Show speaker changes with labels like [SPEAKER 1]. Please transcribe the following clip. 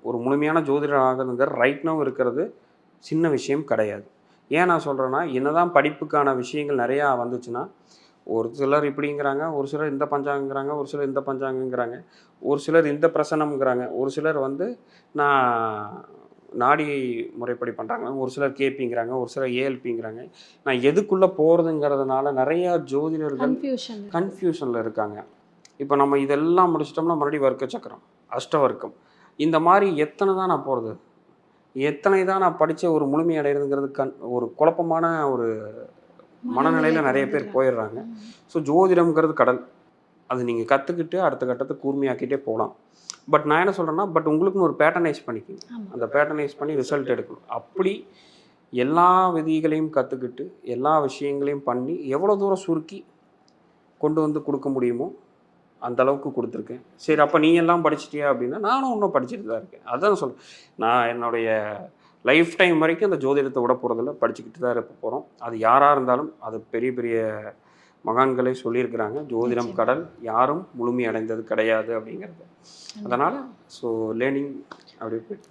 [SPEAKER 1] ஒரு முழுமையான ஜோதிடர் ஆகுதுங்கிற ரைட் நவ் இருக்கிறது சின்ன விஷயம் கிடையாது. ஏன் நான் சொல்கிறேன்னா, என்னதான் படிப்புக்கான விஷயங்கள் நிறையா வந்துச்சுன்னா, ஒரு சிலர் இப்படிங்கிறாங்க, ஒரு சிலர் இந்த பஞ்சாங்கங்கிறாங்க, ஒரு சிலர் இந்த பஞ்சாங்கங்கிறாங்க, ஒரு சிலர் இந்த பிரசனம்ங்கிறாங்க, ஒரு சிலர் வந்து நான் நாடி முறைப்படி பண்ணுறாங்க, ஒரு சிலர் கேபிங்கிறாங்க, ஒரு சிலர் ஏஎல்பிங்கிறாங்க. நான் எதுக்குள்ளே போகிறதுங்கிறதுனால நிறையா ஜோதிடர்கள்
[SPEAKER 2] கன்ஃபியூஷன்.
[SPEAKER 1] கன்ஃப்யூஷனில் இருக்காங்க. இப்போ நம்ம இதெல்லாம் முடிச்சிட்டோம்னா மறுபடியும் வர்க்க சக்கரம், அஷ்டவர்க்கம். இந்த மாதிரி எத்தனை தான் நான் போகிறது? எத்தனை தான் நான் படித்து ஒரு முழுமை அடைகிறதுங்கிறது ஒரு குழப்பமான ஒரு மனநிலையில் நிறைய பேர் போயிடுறாங்க. ஸோ ஜோதிடம்ங்கிறது கடல். அது நீங்கள் கற்றுக்கிட்டு அடுத்த கட்டத்துக்கு கூர்மையாக்கிட்டே போகலாம். பட் நான் என்ன சொல்கிறேன்னா, பட் உங்களுக்குன்னு ஒரு பேட்டர்னைஸ் பண்ணிக்கோங்க. அந்த பேட்டர்னைஸ் பண்ணி ரிசல்ட் எடுக்கணும். அப்படி எல்லா விதிகளையும் கற்றுக்கிட்டு எல்லா விஷயங்களையும் பண்ணி எவ்வளோ தூரம் சுருக்கி கொண்டு வந்து கொடுக்க முடியுமோ அந்த அளவுக்கு கொடுத்துருக்கேன். சரி, அப்போ நீ எல்லாம் படிச்சிட்டியா அப்படின்னா, நானும் இன்னும் படிச்சுட்டு தான் இருக்கேன். அதான் சொல்கிறேன். நான் என்னுடைய லைஃப் டைம் வரைக்கும் அந்த ஜோதிடத்தை விட போகிறதில்ல, படிச்சுக்கிட்டு தான் இருக்க போகிறோம். அது யாராக இருந்தாலும், அது பெரிய பெரிய மகான்களே சொல்லியிருக்கிறாங்க, ஜோதிடம் கடல், யாரும் முழுமை அடைந்தது கிடையாது அப்படிங்கிறது. அதனால் ஸோ லேர்னிங் அப்படியே போயிட்டு